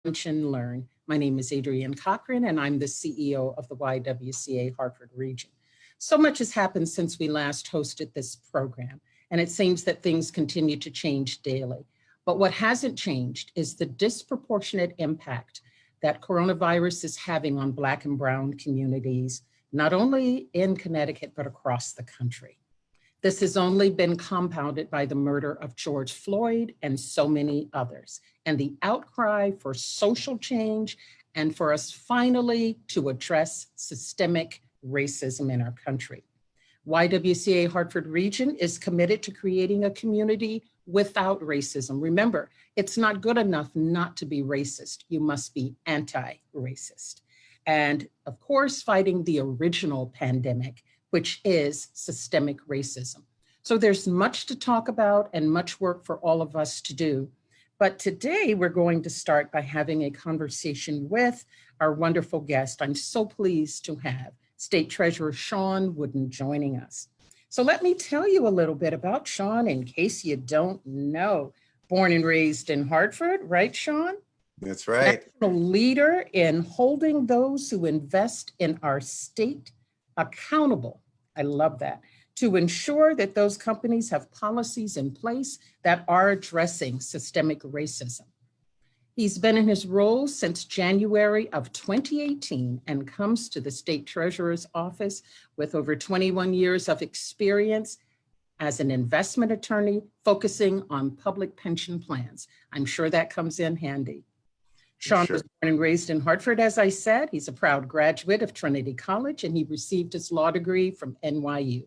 Lunch and Learn. My name is Adrienne Cochrane, and I'm the CEO of the YWCA Hartford Region. So much has happened since we last hosted this program, and it seems that things continue to change daily. But what hasn't changed is the disproportionate impact that coronavirus is having on Black and Brown communities, not only in Connecticut, but across the country. This has only been compounded by the murder of George Floyd and so many others, and the outcry for social change and for us finally to address systemic racism in our country. YWCA Hartford Region is committed to creating a community without racism. Remember, it's not good enough not to be racist. You must be anti-racist. And of course, fighting the original pandemic, which is systemic racism. So there's much to talk about and much work for all of us to do. But today we're going to start by having a conversation with our wonderful guest. I'm so pleased to have State Treasurer Shawn Wooden joining us. So let me tell you a little bit about Shawn in case you don't know. Born and raised in Hartford, right, Shawn? That's right. National leader in holding those who invest in our state accountable. I love that. To ensure that those companies have policies in place that are addressing systemic racism. He's been in his role since January of 2018 and comes to the State Treasurer's office with over 21 years of experience as an investment attorney focusing on public pension plans. I'm sure that comes in handy. Shawn was born and raised in Hartford, as I said. He's a proud graduate of Trinity College, and he received his law degree from NYU.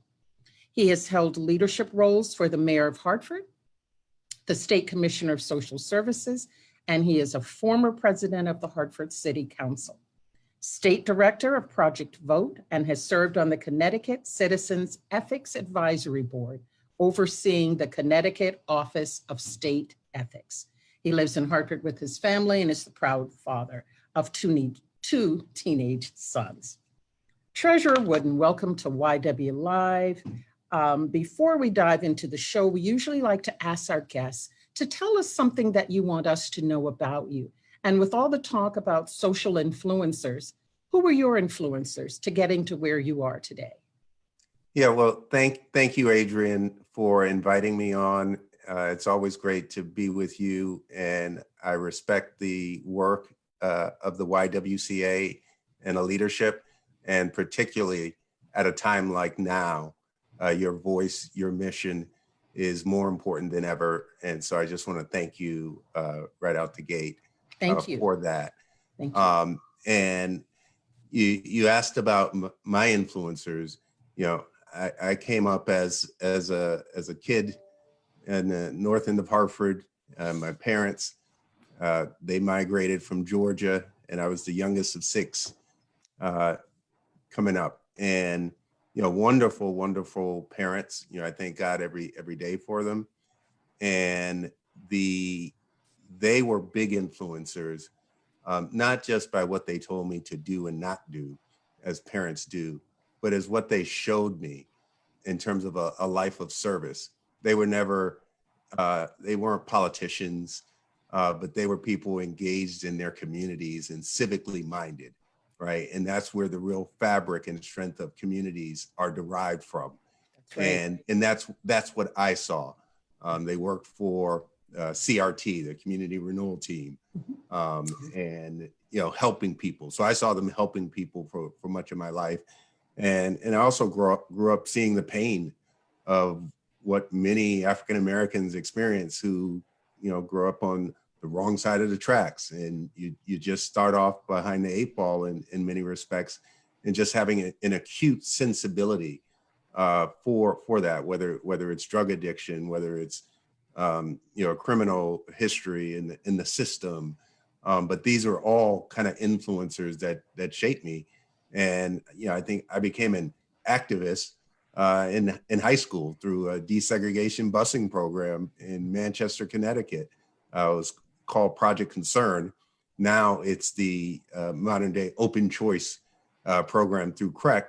He has held leadership roles for the Mayor of Hartford, the State Commissioner of Social Services, and he is a former president of the Hartford City Council, State Director of Project Vote, and has served on the Connecticut Citizens Ethics Advisory Board, overseeing the Connecticut Office of State Ethics. He lives in Hartford with his family and is the proud father of two teenage sons. Treasurer Wooden, welcome to YWLive. Before we dive into the show, we usually like to ask our guests to tell us something that you want us to know about you. And with all the talk about social influencers, who were your influencers to getting to where you are today? Yeah, well, thank you, Adrienne, for inviting me on. It's always great to be with you, and I respect the work of the YWCA and the leadership, and particularly at a time like now, your voice, your mission is more important than ever. And so I just want to thank you right out the gate for that. Thank you. And you asked about my influencers. You know, I came up as a kid in the north end of Hartford. My parents, they migrated from Georgia, and I was the youngest of six coming up. And, you know, wonderful, wonderful parents. You know, I thank God every day for them. And they were big influencers, not just by what they told me to do and not do, as parents do, but as what they showed me in terms of a life of service. They were never, they weren't politicians, but they were people engaged in their communities and civically minded, right? And that's where the real fabric and strength of communities are derived from. That's right. And that's what I saw. They worked for CRT, the Community Renewal Team, and, you know, helping people. So I saw them helping people for much of my life. And I also grew up seeing the pain of what many African Americans experience who, you know, grow up on the wrong side of the tracks, and you just start off behind the eight ball in many respects, and just having an acute sensibility for that, whether it's drug addiction, whether it's you know, criminal history in the system, but these are all kind of influencers that shaped me. And, you know, I think I became an activist in high school through a desegregation busing program in Manchester, Connecticut. It was called Project Concern. Now it's the modern day open choice program through CREC,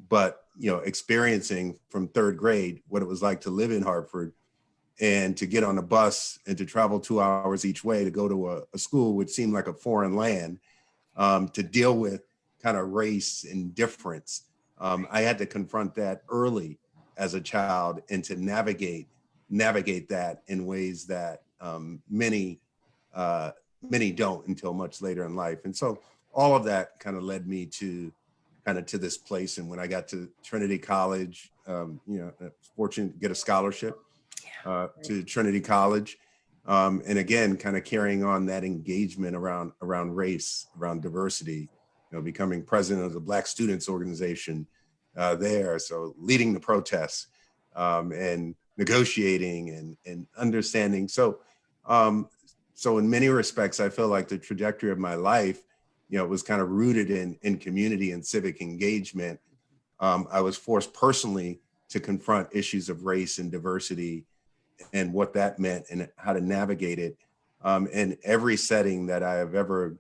but, you know, experiencing from third grade what it was like to live in Hartford and to get on a bus and to travel 2 hours each way to go to a school which seemed like a foreign land, to deal with kind of race and difference. I had to confront that early as a child and to navigate that in ways that many don't until much later in life. And so all of that kind of led me to this place. And when I got to Trinity College, I was fortunate to get a scholarship to Trinity College. And again, kind of carrying on that engagement around race, around diversity, becoming president of the Black Students Organization there. So leading the protests and negotiating and understanding. So in many respects, I feel like the trajectory of my life, was kind of rooted in community and civic engagement. I was forced personally to confront issues of race and diversity and what that meant and how to navigate it in every setting that I have ever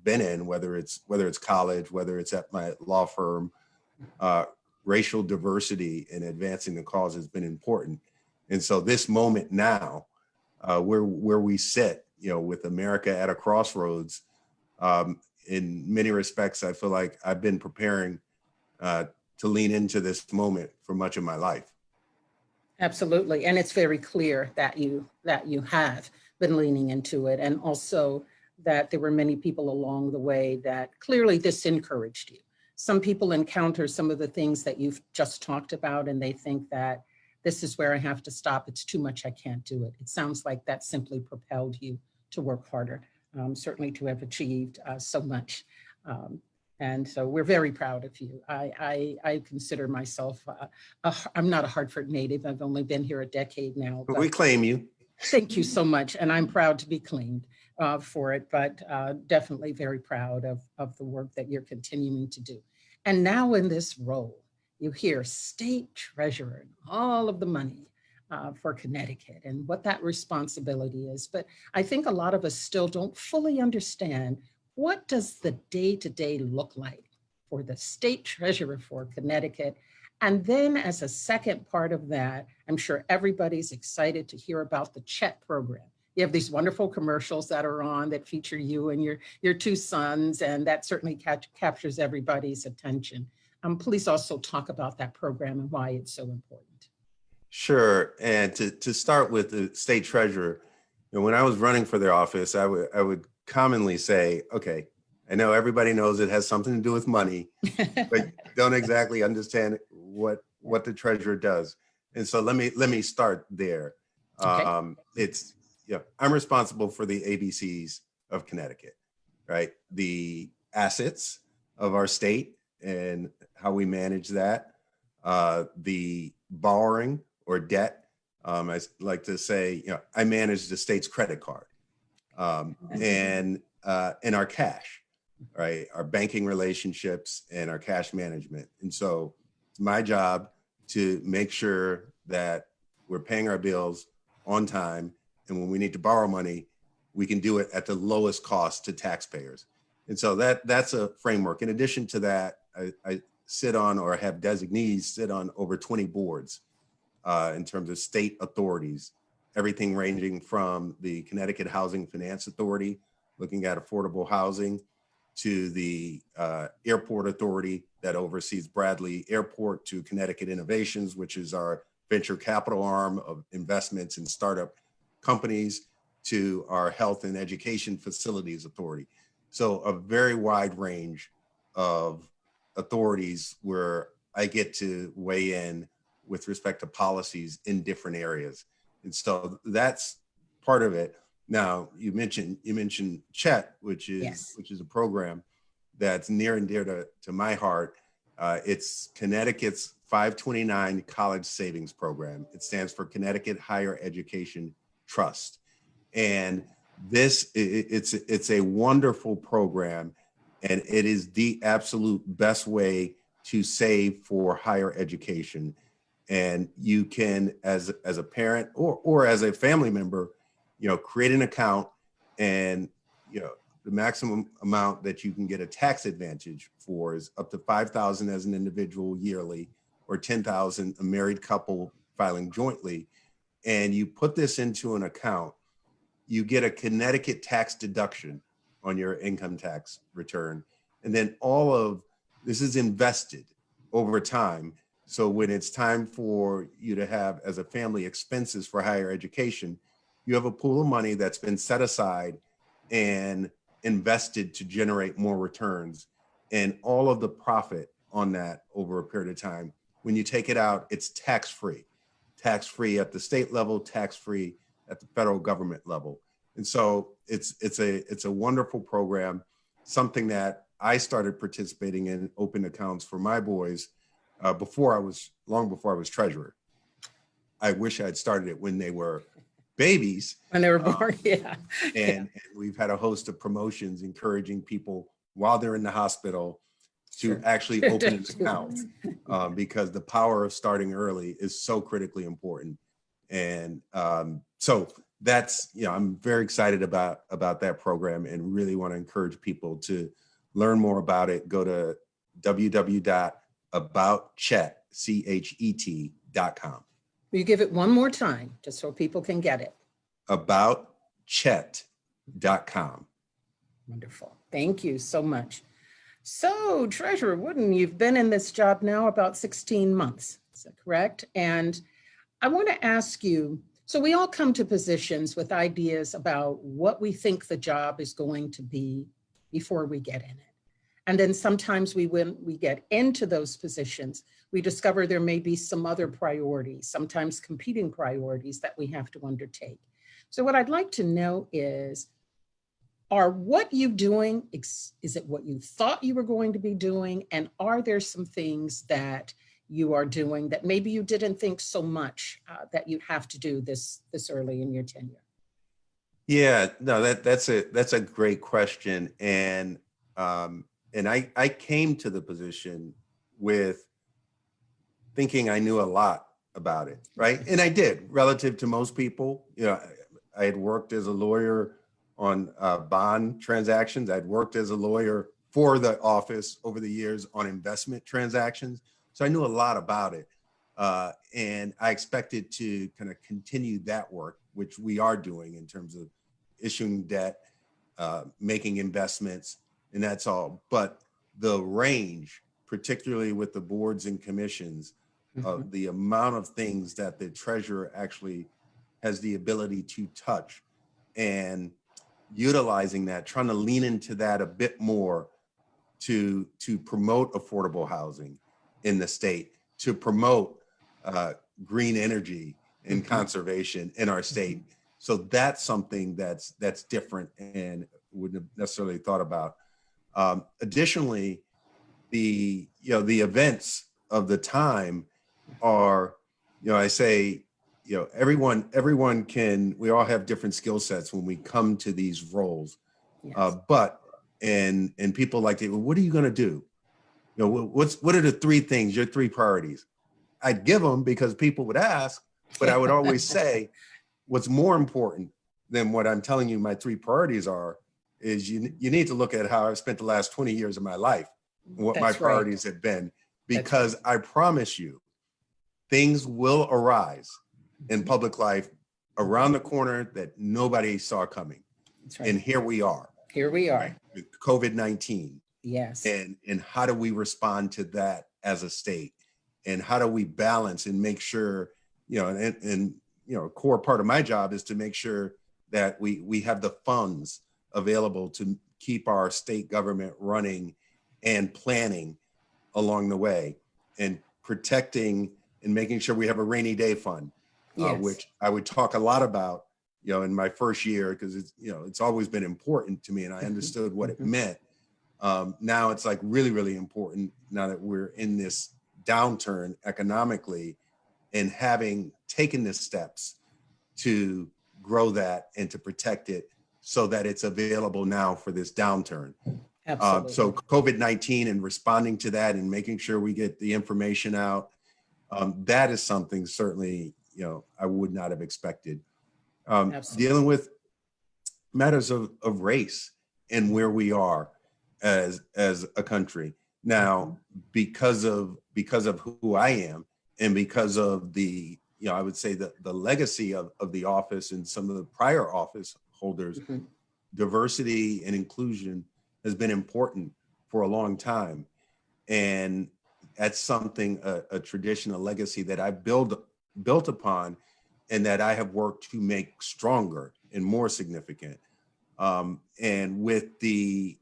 been in, whether it's college, whether it's at my law firm. Racial diversity and advancing the cause has been important. And so this moment now, where we sit, with America at a crossroads, in many respects, I feel like I've been preparing to lean into this moment for much of my life. Absolutely. And it's very clear that you have been leaning into it, and also that there were many people along the way that clearly this encouraged you. Some people encounter some of the things that you've just talked about, and they think that this is where I have to stop. It's too much. I can't do it. It sounds like that simply propelled you to work harder, certainly to have achieved so much. And so we're very proud of you. I consider myself, I'm not a Hartford native. I've only been here a decade now. But we claim you. Thank you so much. And I'm proud to be claimed for it, but definitely very proud of the work that you're continuing to do. And now in this role, you hear State Treasurer and all of the money for Connecticut and what that responsibility is. But I think a lot of us still don't fully understand, what does the day-to-day look like for the State Treasurer for Connecticut? And then as a second part of that, I'm sure everybody's excited to hear about the CHET program. You have these wonderful commercials that are on that feature you and your two sons, and that certainly captures everybody's attention. Please also talk about that program and why it's so important. Sure. And to start with the State Treasurer, when I was running for their office, I would commonly say, okay, I know everybody knows it has something to do with money, but don't exactly understand what the treasurer does. And so let me start there. Okay. I'm responsible for the ABCs of Connecticut, right? The assets of our state and how we manage that, the borrowing or debt. I like to say, I manage the state's credit card, and our cash, right? Our banking relationships and our cash management. And so it's my job to make sure that we're paying our bills on time. And when we need to borrow money, we can do it at the lowest cost to taxpayers. And so that's a framework. In addition to that, I sit on, or have designees sit on, over 20 boards in terms of state authorities, everything ranging from the Connecticut Housing Finance Authority, looking at affordable housing, to the Airport Authority that oversees Bradley Airport, to Connecticut Innovations, which is our venture capital arm of investments in startup companies, to our Health and Education Facilities Authority. So a very wide range of authorities where I get to weigh in with respect to policies in different areas. And so that's part of it. Now, you mentioned CHET, which is a program that's near and dear to my heart. It's Connecticut's 529 College Savings Program. It stands for Connecticut Higher Education Trust. And it's a wonderful program, and it is the absolute best way to save for higher education. And you can, as a parent or as a family member, create an account, and the maximum amount that you can get a tax advantage for is up to $5,000 as an individual yearly, or $10,000 a married couple filing jointly. and you put this into an account, you get a Connecticut tax deduction on your income tax return. And then all of this is invested over time. So when it's time for you to have, as a family, expenses for higher education, you have a pool of money that's been set aside and invested to generate more returns. And all of the profit on that over a period of time, when you take it out, it's tax-free at the state level, tax-free at the federal government level. And so it's a wonderful program, something that I started participating in, open accounts for my boys long before I was treasurer. I wish I had started it when they were babies. When they were born, yeah. And we've had a host of promotions encouraging people while they're in the hospital to actually open an account, because the power of starting early is so critically important. And so that's, I'm very excited about that program and really want to encourage people to learn more about it. Go to www.aboutchet.com. Will you give it one more time just so people can get it? aboutchet.com. Wonderful. Thank you so much. So, Treasurer Wooden, you've been in this job now about 16 months. Is that correct? And I want to ask you, so we all come to positions with ideas about what we think the job is going to be before we get in it. And then sometimes when we get into those positions, we discover there may be some other priorities, sometimes competing priorities that we have to undertake. So what I'd like to know is, are what you doing, is it what you thought you were going to be doing? And are there some things that you are doing that maybe you didn't think so much that you'd have to do this early in your tenure? Yeah, no, that's a great question. And I came to the position with thinking I knew a lot about it, right? And I did, relative to most people. I had worked as a lawyer on bond transactions. I'd worked as a lawyer for the office over the years on investment transactions. So I knew a lot about it. And I expected to kind of continue that work, which we are doing in terms of issuing debt, making investments, and that's all. But the range, particularly with the boards and commissions, of the amount of things that the treasurer actually has the ability to touch, and utilizing that, trying to lean into that a bit more to promote affordable housing in the state, to promote green energy and conservation in our state. So that's something that's different and wouldn't have necessarily thought about. Additionally, the events of the time are, I say, everyone can, we all have different skill sets when we come to these roles. Yes. And people like to, well, what are you going to do? What are the three things, your three priorities? I'd give them because people would ask, but I would always say, what's more important than what I'm telling you my three priorities are is you need to look at how I've spent the last 20 years of my life, what my priorities have been, because I promise you, things will arise in public life around the corner that nobody saw coming. Right. And here we are. Here we are. With COVID-19. Yes. And how do we respond to that as a state? And how do we balance and make sure, a core part of my job is to make sure that we have the funds available to keep our state government running and planning along the way, and protecting and making sure we have a rainy day fund, yes. Which I would talk a lot about, in my first year, because it's always been important to me and I understood what it meant. Now it's like really, really important now that we're in this downturn economically, and having taken the steps to grow that and to protect it so that it's available now for this downturn. Absolutely. So COVID-19 and responding to that and making sure we get the information out, that is something certainly, I would not have expected. Dealing with matters of race and where we are as a country. Now, because of who I am, and because of the I would say that the legacy of the office and some of the prior office holders, diversity and inclusion has been important for a long time. And that's something, a tradition, a legacy that I built upon and that I have worked to make stronger and more significant. And with the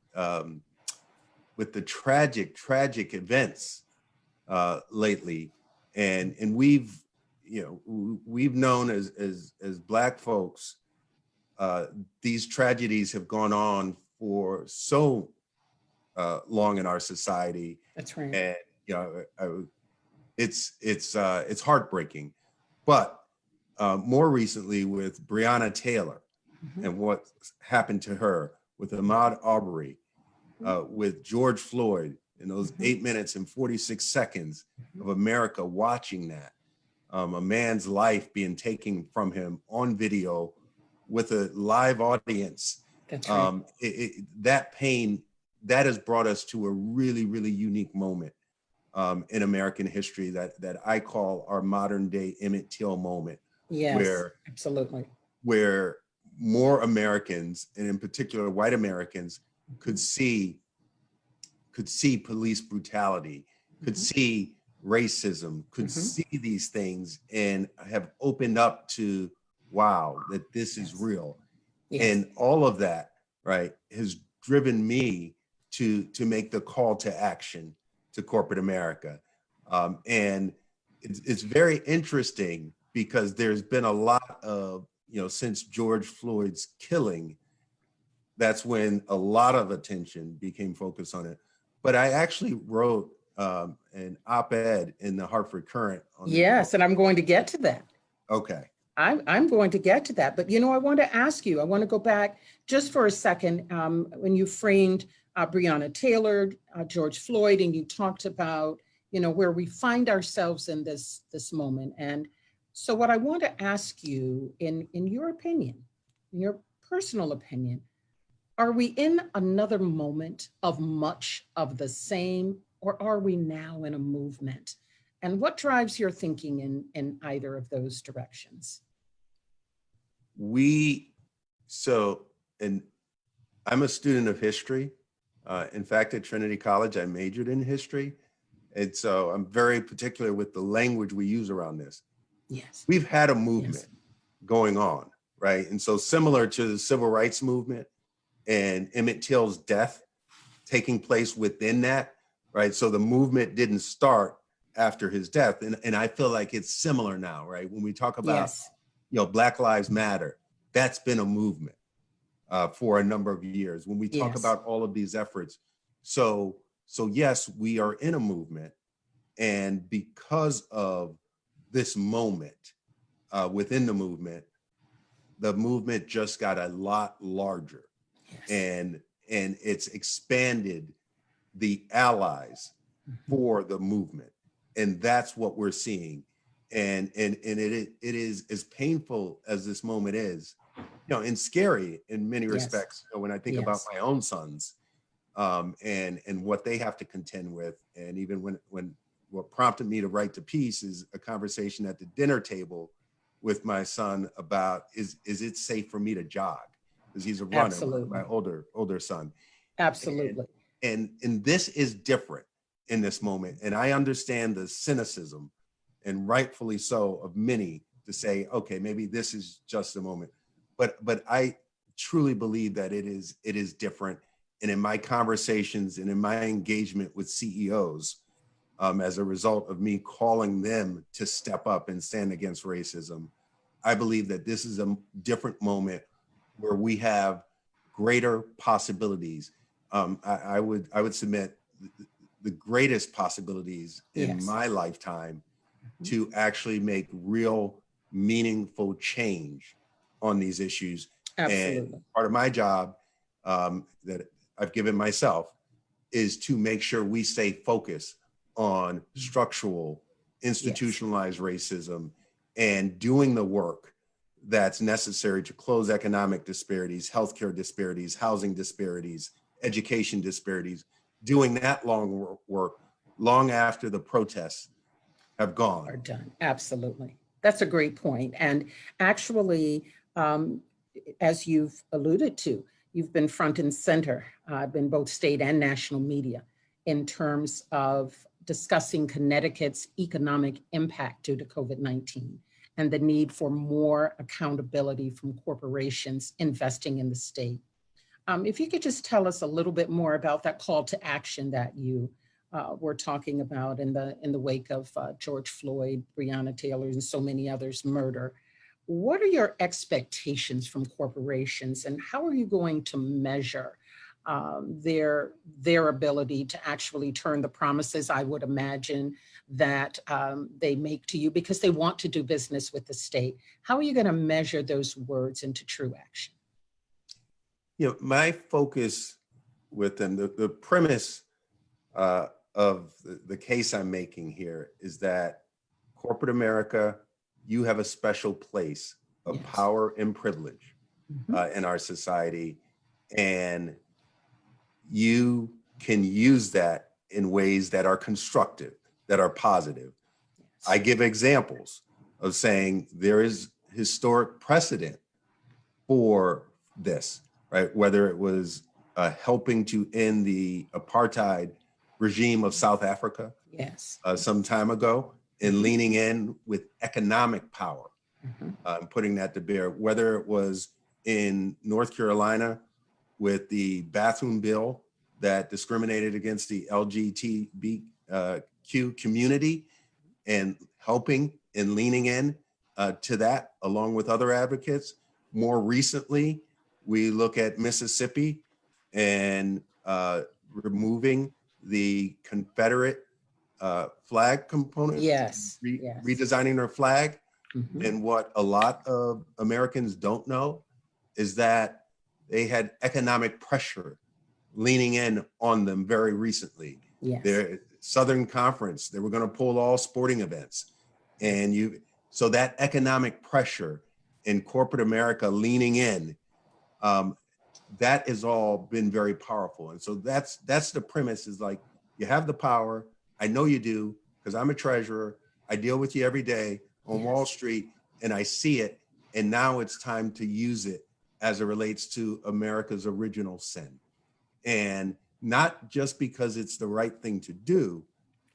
tragic events lately, and we've known as Black folks, these tragedies have gone on for so long in our society. That's right. And it's heartbreaking. But more recently with Breonna Taylor and what happened to her, with Ahmaud Arbery, with George Floyd, and those 8 minutes and 46 seconds of America watching that, a man's life being taken from him on video with a live audience. That's right. That pain, that has brought us to a really, really unique moment in American history that I call our modern day Emmett Till moment. Yes, absolutely. Where more Americans, and in particular white Americans, could see police brutality, could see racism, could see these things, and have opened up to, wow, that this is real. Yes. And all of that, right, has driven me to make the call to action to corporate America. And it's very interesting because there's been a lot of, since George Floyd's killing, that's when a lot of attention became focused on it. But I actually wrote an op-ed in the Hartford Courant. Yes, and I'm going to get to that. Okay. I'm going to get to that. But, I want to ask you, I want to go back just for a second when you framed Breonna Taylor, George Floyd, and you talked about, where we find ourselves in this moment. And so what I want to ask you, in your opinion, in your personal opinion, are we in another moment of much of the same, or are we now in a movement? And what drives your thinking in either of those directions? And I'm a student of history. In fact, at Trinity College, I majored in history. And so I'm very particular with the language we use around this. Yes. We've had a movement going on, right? And so similar to the civil rights movement and Emmett Till's death taking place within that, right? So the movement didn't start after his death. And I feel like it's similar now, right? When we talk about, Black Lives Matter, that's been a movement for a number of years. When we talk about all of these efforts. So yes, we are in a movement. And because of this moment within the movement just got a lot larger. And it's expanded the allies for the movement. And that's what we're seeing. And it is, as painful as this moment is, and scary in many respects. When I think about my own sons and what they have to contend with. And even when what prompted me to write The Piece is a conversation at the dinner table with my son about, is it safe for me to jog? Because he's a runner, my older son. Absolutely. And this is different in this moment. And I understand the cynicism, and rightfully so, of many to say, okay, maybe this is just a moment. But I truly believe that it is different. And in my conversations and in my engagement with CEOs, as a result of me calling them to step up and stand against racism, I believe that this is a different moment where we have greater possibilities. I would submit the greatest possibilities in my lifetime to actually make real, meaningful change on these issues. Absolutely. And part of my job that I've given myself is to make sure we stay focused on structural, institutionalized racism and doing the work that's necessary to close economic disparities, healthcare disparities, housing disparities, education disparities, doing that long work long after the protests have gone. Are done. Absolutely. That's a great point. And actually, as you've alluded to, you've been front and center in both state and national media in terms of discussing Connecticut's economic impact due to COVID-19 and the need for more accountability from corporations investing in the state. If you could just tell us a little bit more about that call to action that you were talking about in the wake of George Floyd, Breonna Taylor, and so many others' murder. What are your expectations from corporations, and how are you going to measure their ability to actually turn the promises, I would imagine, that they make to you because they want to do business with the state? How are you going to measure those words into true action? You know, my focus with them, the premise of the case I'm making here is that corporate America, you have a special place of Yes. power and privilege in our society, and you can use that in ways that are constructive, that are positive. Yes. I give examples of saying there is historic precedent for this, right? Whether it was helping to end the apartheid regime of South Africa Yes. some time ago, and leaning in with economic power, putting that to bear, whether it was in North Carolina with the bathroom bill that discriminated against the LGBTQ community and helping and leaning in to that along with other advocates. More recently, we look at Mississippi and removing the Confederate flag component. Yes. Yes. Redesigning their flag. And what a lot of Americans don't know is that they had economic pressure leaning in on them very recently. Yes. Their Southern Conference, they were going to pull all sporting events. And so that economic pressure in corporate America leaning in, that has all been very powerful. And so that's the premise, is like, you have the power. I know you do, because I'm a treasurer. I deal with you every day on Wall Street, and I see it. And now it's time to use it as it relates to America's original sin. And not just because it's the right thing to do,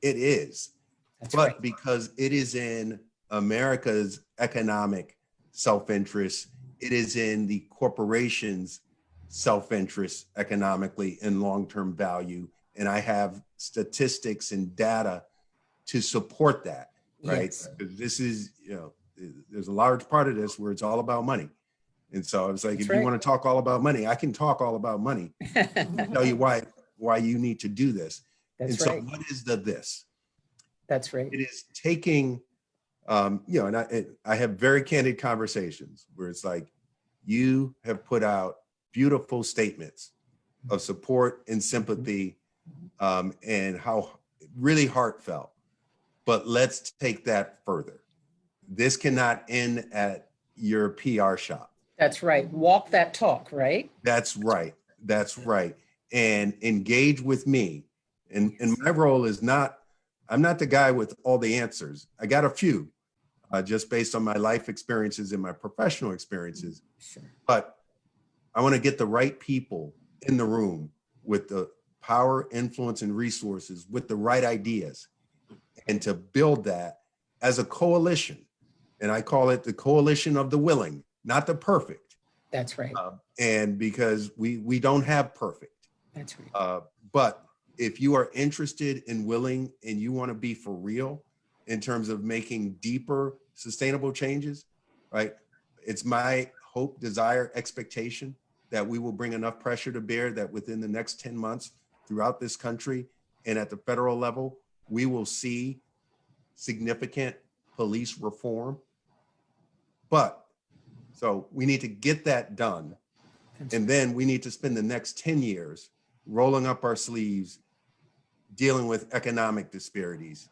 it is, but because it is in America's economic self-interest. It is in the corporation's self-interest economically and long-term value. And I have statistics and data to support that, right? Yes. This is, there's a large part of this where it's all about money. And so I was like, if you want to talk all about money, I can talk all about money. I'll tell you why you need to do this. That's so what is this? That's right. It is taking, and I have very candid conversations where it's like, you have put out beautiful statements of support and sympathy, and how really heartfelt, but let's take that further. This cannot end at your PR shop. That's right. Walk that talk, right? That's right. That's right. And engage with me. And my role is I'm not the guy with all the answers. I got a few, just based on my life experiences and my professional experiences. Sure. But I want to get the right people in the room with the power, influence, and resources, with the right ideas, and to build that as a coalition. And I call it the coalition of the willing, not the perfect. That's right. And because we don't have perfect. That's right. But if you are interested and willing, and you want to be for real in terms of making deeper, sustainable changes, right? It's my hope, desire, expectation that we will bring enough pressure to bear that within the next 10 months throughout this country and at the federal level, we will see significant police reform. But so we need to get that done. And then we need to spend the next 10 years rolling up our sleeves, dealing with economic disparities,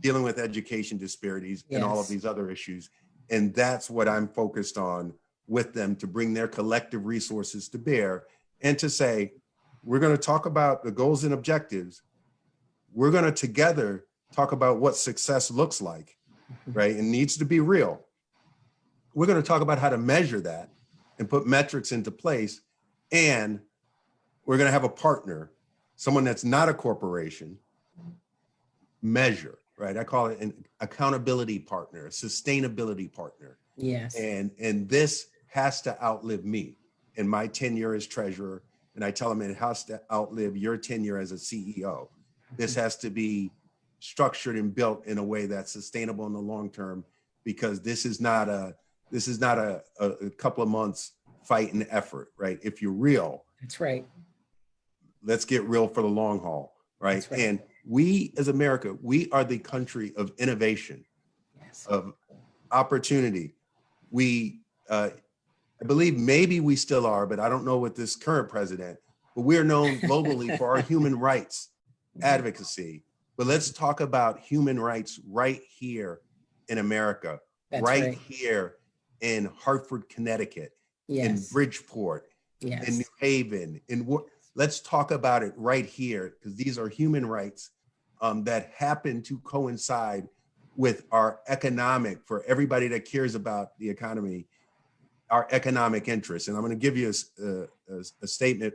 dealing with education disparities, and all of these other issues. And that's what I'm focused on with them, to bring their collective resources to bear and to say, we're going to talk about the goals and objectives. We're going to together talk about what success looks like. right? It needs to be real. We're going to talk about how to measure that and put metrics into place. And we're going to have a partner, someone that's not a corporation, measure, right? I call it an accountability partner, a sustainability partner. Yes. And this has to outlive me in my tenure as treasurer. And I tell them it has to outlive your tenure as a CEO. This has to be structured and built in a way that's sustainable in the long term, because this is not a couple of months fight and effort, right? If you're real, that's right. Let's get real for the long haul, right? Right. And we as America, we are the country of innovation, yes. of opportunity. We, I believe maybe we still are, but I don't know with this current president, but we're known globally for our human rights advocacy. But let's talk about human rights right here in America, right here in Hartford, Connecticut, in Bridgeport, in New Haven, let's talk about it right here, because these are human rights that happen to coincide with our economic, for everybody that cares about the economy, our economic interests. And I'm going to give you a statement.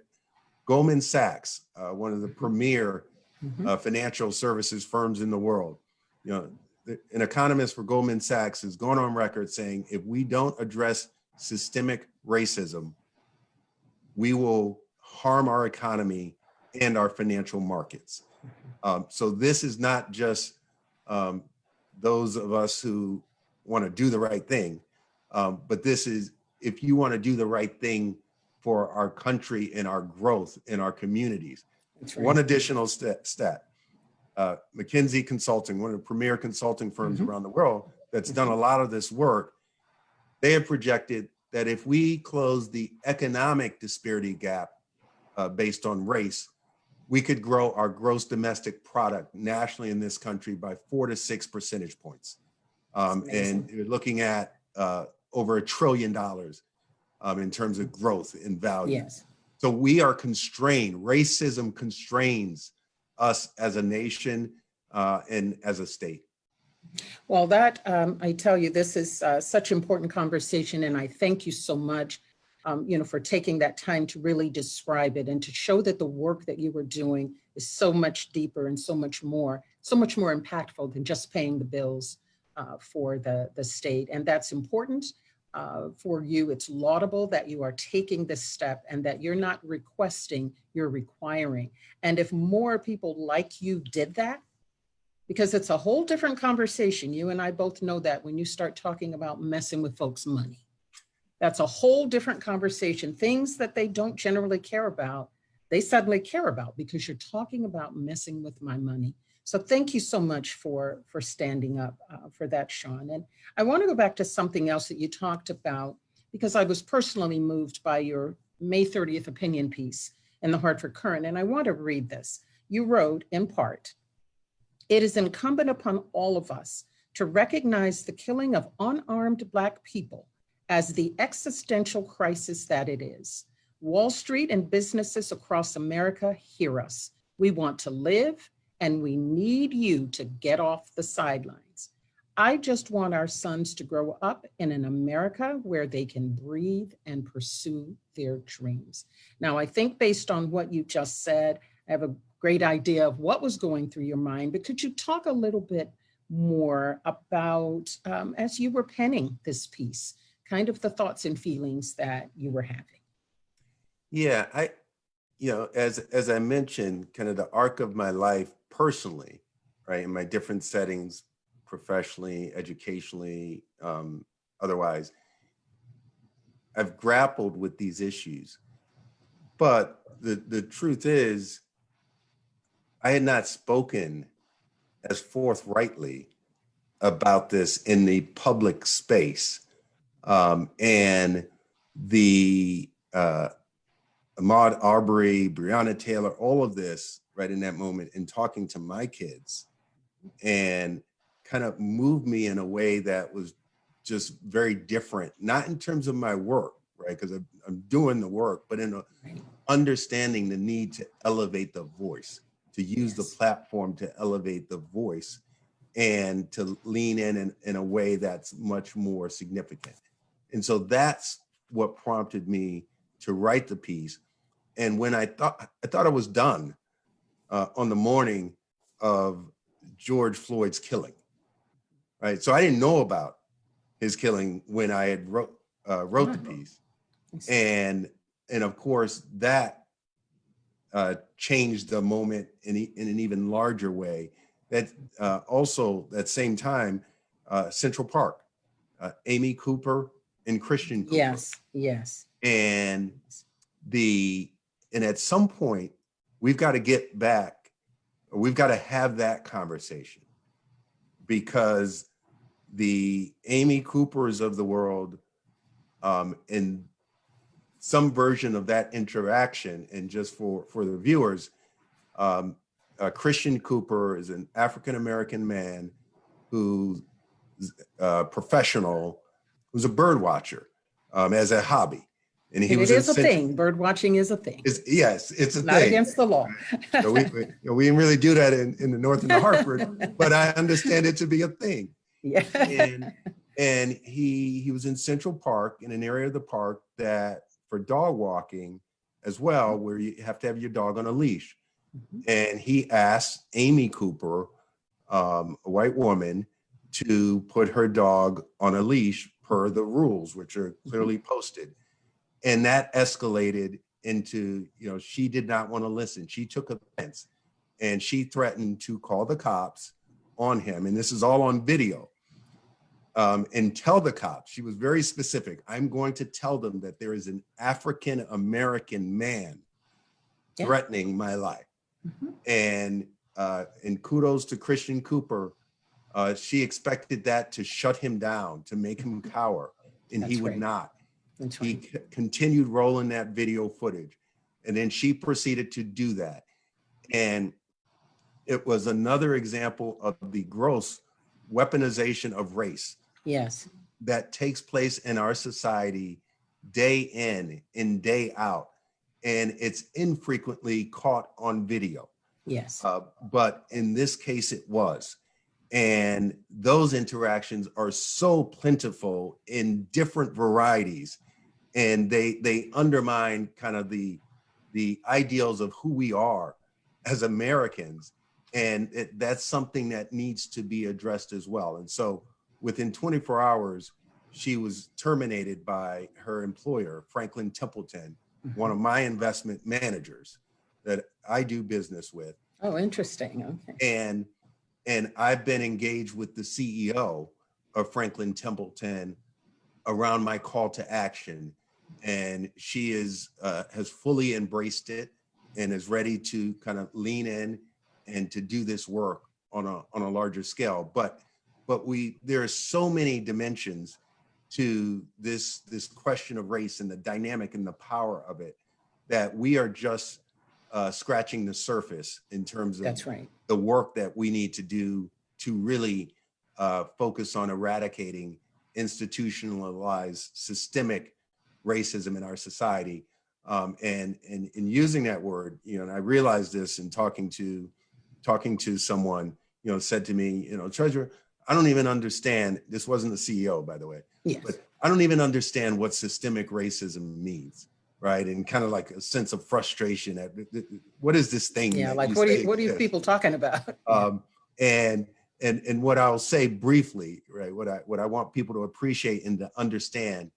Goldman Sachs, one of the premier financial services firms in the world, an economist for Goldman Sachs has gone on record saying, if we don't address systemic racism, we will harm our economy and our financial markets. So this is not just those of us who want to do the right thing, but this is, if you want to do the right thing for our country and our growth in our communities. Right. One additional stat, McKinsey Consulting, one of the premier consulting firms around the world that's done a lot of this work, they have projected that if we close the economic disparity gap based on race, we could grow our gross domestic product nationally in this country by 4 to 6 percentage points. And you're looking at over $1 trillion in terms of growth in value. Yes. So we are constrained. Racism constrains us as a nation and as a state. Well, that, I tell you, this is such important conversation, and I thank you so much, for taking that time to really describe it and to show that the work that you were doing is so much deeper and so much more impactful than just paying the bills for the state. And that's important for you. It's laudable that you are taking this step and that you're not requesting, you're requiring. And if more people like you did that, because it's a whole different conversation. You and I both know that when you start talking about messing with folks' money, that's a whole different conversation. Things that they don't generally care about, they suddenly care about because you're talking about messing with my money. So thank you so much for standing up for that, Shawn. And I want to go back to something else that you talked about, because I was personally moved by your May 30th opinion piece in the Hartford Courant. And I want to read this. You wrote, in part, "It is incumbent upon all of us to recognize the killing of unarmed Black people as the existential crisis that it is. Wall Street and businesses across America hear us. We want to live, and we need you to get off the sidelines. I just want our sons to grow up in an America where they can breathe and pursue their dreams." Now, I think based on what you just said, I have a great idea of what was going through your mind, but could you talk a little bit more about, as you were penning this piece, kind of the thoughts and feelings that you were having? Yeah, as I mentioned, kind of the arc of my life personally, right, in my different settings, professionally, educationally, otherwise, I've grappled with these issues. But the truth is, I had not spoken as forthrightly about this in the public space. And the Ahmaud Arbery, Breonna Taylor, all of this right in that moment, and talking to my kids, and kind of moved me in a way that was just very different, not in terms of my work, right? Because I'm doing the work, but in understanding the need to elevate the voice, to use the platform to elevate the voice. and to lean in a way that's much more significant. And so that's what prompted me to write the piece. And when I thought I was done on the morning of George Floyd's killing, right? So I didn't know about his killing when I had wrote the piece. And of course, that changed the moment in an even larger way. That also, that same time, Central Park, Amy Cooper and Christian Cooper. Yes. And at some point, we've got to get back, or we've got to have that conversation, because the Amy Coopers of the world, in some version of that interaction, and just for the viewers, Christian Cooper is an African-American man who's professional, who's a bird watcher as a hobby. And it is a thing. Bird watching is a thing. Yes, it's a thing. Not against the law. So we didn't really do that in the north end of Hartford, but I understand it to be a thing. Yeah. And he was in Central Park, in an area of the park that for dog walking as well, where you have to have your dog on a leash. Mm-hmm. And he asked Amy Cooper, a white woman, to put her dog on a leash per the rules, which are clearly posted. And that escalated into, she did not want to listen. She took offense, and she threatened to call the cops on him. And this is all on video. And tell the cops, she was very specific, I'm going to tell them that there is an African-American man threatening my life. Mm-hmm. And kudos to Christian Cooper. She expected that to shut him down, to make him cower, and he would not. He continued rolling that video footage, and then she proceeded to do that. And it was another example of the gross weaponization of race. Yes. That takes place in our society day in and day out. And it's infrequently caught on video. Yes. But in this case, it was. And those interactions are so plentiful in different varieties. And they undermine kind of the ideals of who we are as Americans. And that's something that needs to be addressed as well. And so within 24 hours, she was terminated by her employer, Franklin Templeton, one of my investment managers that I do business with. Oh, interesting. Okay. And I've been engaged with the CEO of Franklin Templeton around my call to action. And she has fully embraced it and is ready to kind of lean in and to do this work on a larger scale. But there are so many dimensions to this question of race and the dynamic and the power of it that we are just scratching the surface in terms of the work that we need to do to really focus on eradicating institutionalized systemic racism in our society. And in using that word, and I realized this in talking to someone, said to me, Treasurer, I don't even understand, this wasn't the CEO, by the way, yes. But I don't even understand what systemic racism means, right? And kind of like a sense of frustration at what is this thing? Yeah, like what are you people talking about? And what I'll say briefly, right? What I want people to appreciate and to understand,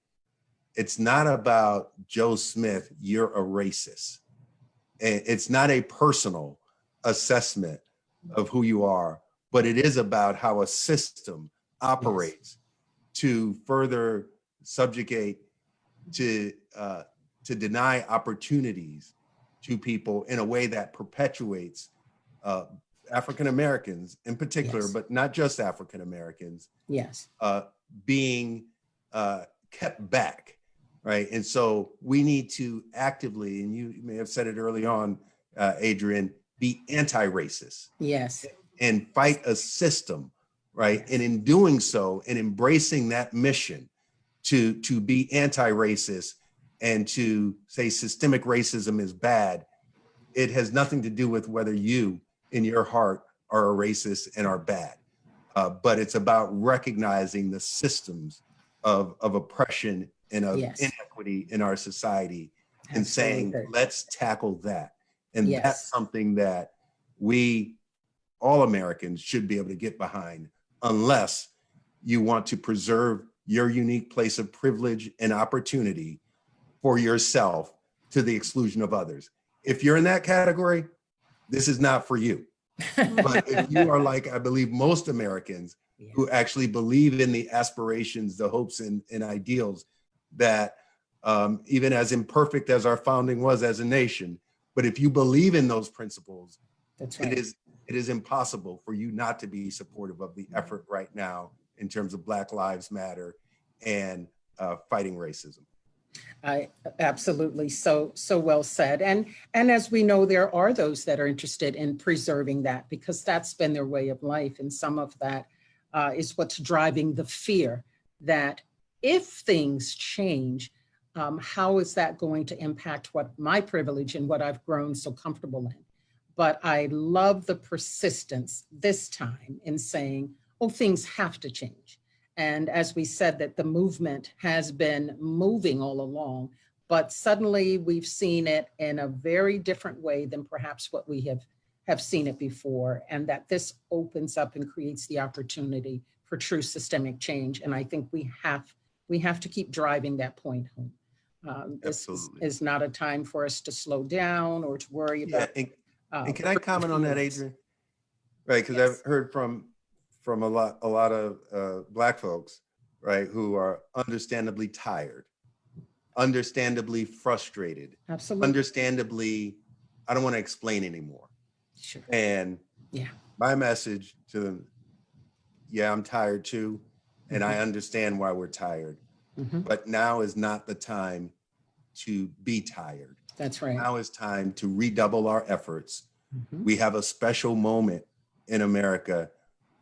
it's not about Joe Smith, you're a racist. And it's not a personal assessment of who you are, but it is about how a system operates to further subjugate, to deny opportunities to people in a way that perpetuates African Americans in particular, but not just African Americans, being kept back, right? And so we need to actively, and you may have said it early on, Adrienne, be anti-racist. Yes. And fight a system, right? And in doing so, and embracing that mission to be anti-racist and to say systemic racism is bad, it has nothing to do with whether you in your heart are a racist and are bad. but it's about recognizing the systems of oppression and of Yes. inequity in our society and Absolutely. saying, let's tackle that. And Yes. that's something that we, all Americans, should be able to get behind, unless you want to preserve your unique place of privilege and opportunity for yourself to the exclusion of others. If you're in that category, this is not for you. But if you are like, I believe, most Americans who actually believe in the aspirations, the hopes and ideals that even as imperfect as our founding was as a nation, but if you believe in those principles, That's right. it is impossible for you not to be supportive of the effort right now in terms of Black Lives Matter and fighting racism. I absolutely, so well said. And as we know, there are those that are interested in preserving that because that's been their way of life. And some of that is what's driving the fear that if things change, how is that going to impact what my privilege and what I've grown so comfortable in? But I love the persistence this time in saying, oh, things have to change. And as we said, that the movement has been moving all along, but suddenly we've seen it in a very different way than perhaps what we have seen it before. And that this opens up and creates the opportunity for true systemic change. And I think we have to keep driving that point home. This is not a time for us to slow down or to worry about. And can I comment on that, Adrienne? Right, because I've heard from a lot of Black folks, right, who are understandably tired, understandably frustrated, absolutely, understandably, I don't want to explain anymore. Sure. And my message to them, I'm tired too, and I understand why we're tired, but now is not the time to be tired. That's right. Now is time to redouble our efforts. We have a special moment in America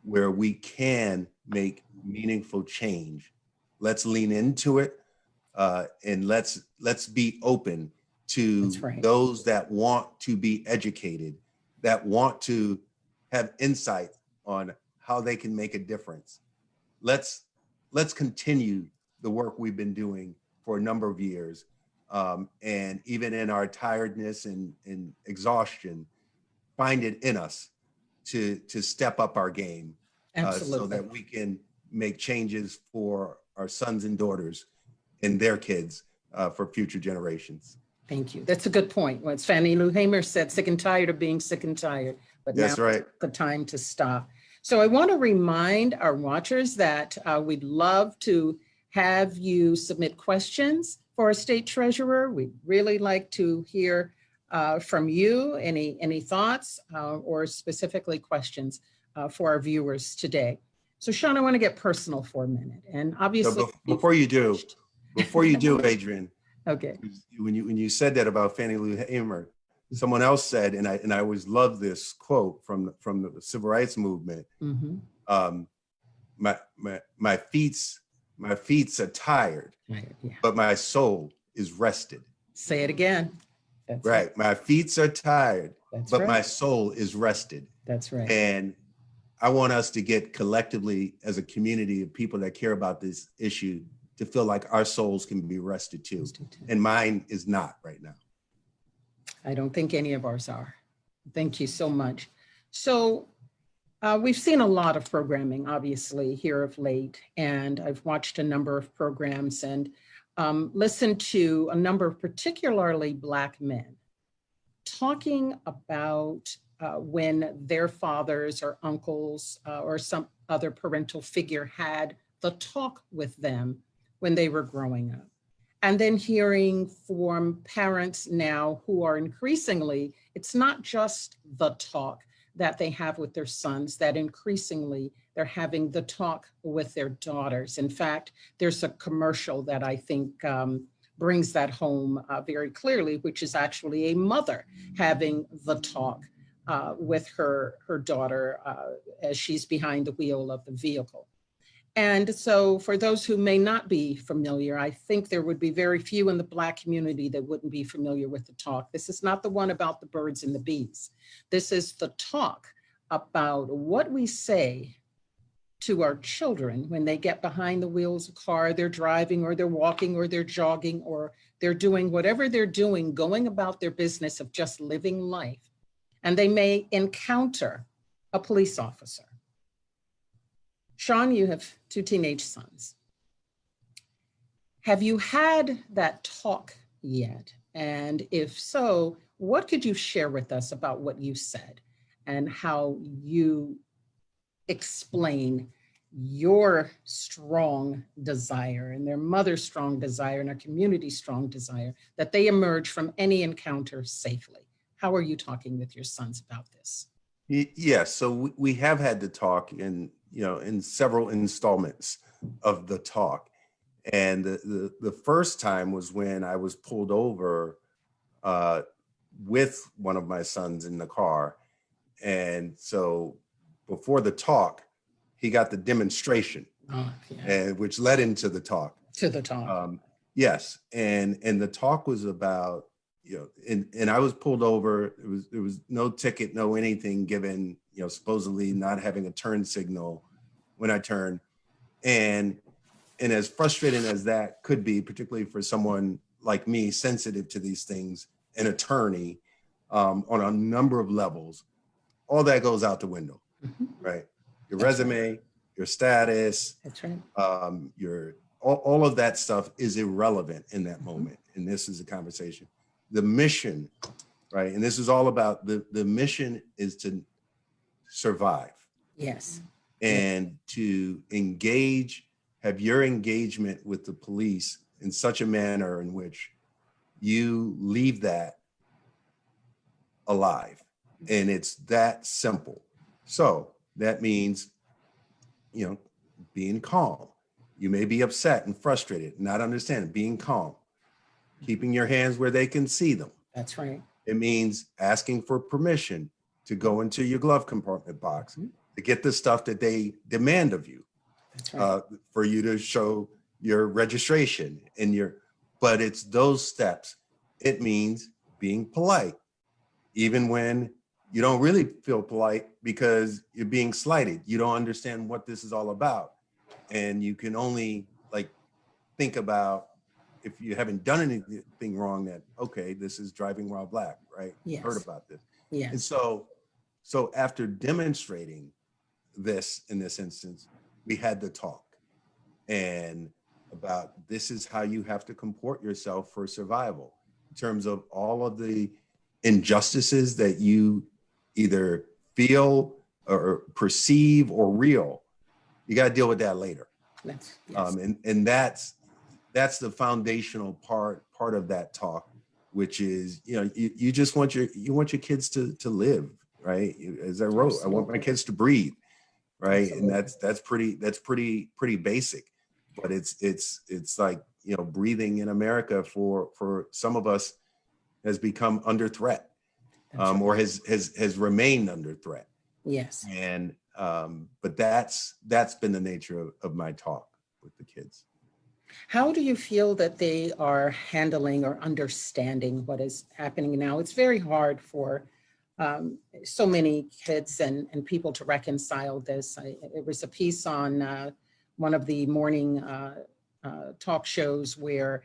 where we can make meaningful change. Let's lean into it, and let's be open to those that want to be educated, that want to have insight on how they can make a difference. Let's continue the work we've been doing for a number of years. And even in our tiredness and exhaustion, find it in us to step up our game so that we can make changes for our sons and daughters and their kids for future generations. Thank you. That's a good point. What Fannie Lou Hamer said, sick and tired of being sick and tired, but that's now right. The time to stop. So I want to remind our watchers that we'd love to have you submit questions for our state treasurer. We'd really like to hear from you, any thoughts or specifically questions for our viewers today. So Shawn, I want to get personal for a minute. And obviously- so before you do, Adrienne, okay. When you said that about Fannie Lou Hamer, someone else said, and I always love this quote from the civil rights movement. My feet are tired, but my soul is rested. Say it again. That's right. My feet are tired, but my soul is rested. That's right. And I want us to get collectively as a community of people that care about this issue to feel like our souls can be rested too. And mine is not right now. I don't think any of ours are. Thank you so much. So we've seen a lot of programming, obviously, here of late, and I've watched a number of programs and listened to a number of particularly Black men talking about when their fathers or uncles or some other parental figure had the talk with them when they were growing up. And then hearing from parents now who are increasingly, it's not just the talk that they have with their sons, that increasingly they're having the talk with their daughters. In fact, there's a commercial that I think brings that home very clearly, which is actually a mother having the talk with her daughter as she's behind the wheel of the vehicle. And so for those who may not be familiar, I think there would be very few in the Black community that wouldn't be familiar with the talk. This is not the one about the birds and the bees. This is the talk about what we say to our children when they get behind the wheels of a car, they're driving or they're walking or they're jogging or they're doing whatever they're doing, going about their business of just living life. And they may encounter a police officer. Shawn, you have 2 teenage sons. Have you had that talk yet? And if so, what could you share with us about what you said and how you explain your strong desire and their mother's strong desire and our community's strong desire that they emerge from any encounter safely? How are you talking with your sons about this? Yes, so we have had the talk in several installments of the talk. And the first time was when I was pulled over with one of my sons in the car. And so before the talk, he got the demonstration, and which led into the talk. To the talk. Yes, and the talk was about, and I was pulled over. There was no ticket, no anything given, supposedly not having a turn signal when I turned. And as frustrating as that could be, particularly for someone like me, sensitive to these things, an attorney, on a number of levels, all that goes out the window, right? Your resume, your status, That's right. All of that stuff is irrelevant in that moment. And this is a conversation. The mission, right? And this is all about the mission is to survive. Yes. And to engage, have your engagement with the police in such a manner in which you leave that alive. And it's that simple. So that means, being calm. You may be upset and frustrated, not understanding, being calm, keeping your hands where they can see them. That's right. It means asking for permission to go into your glove compartment box to get the stuff that they demand of you. That's right. For you to show your registration but it's those steps. It means being polite, even when you don't really feel polite because you're being slighted. You don't understand what this is all about. And you can only think about, if you haven't done anything wrong, that, okay, this is driving while black, right? Yes. Heard about this. Yes. And so after demonstrating this in this instance, we had the talk and about this is how you have to comport yourself for survival in terms of all of the injustices that you either feel or perceive or real. You got to deal with that later. Yes. And that's the foundational part of that talk, which is, you just want your kids to live, right? As I wrote, I want my kids to breathe, right? Absolutely. And that's pretty basic, but it's like, breathing in America for some of us has become under threat, or has remained under threat. Yes. And but that's been the nature of my talk with the kids. How do you feel that they are handling or understanding what is happening now? It's very hard for so many kids and people to reconcile this. It was a piece on one of the morning talk shows where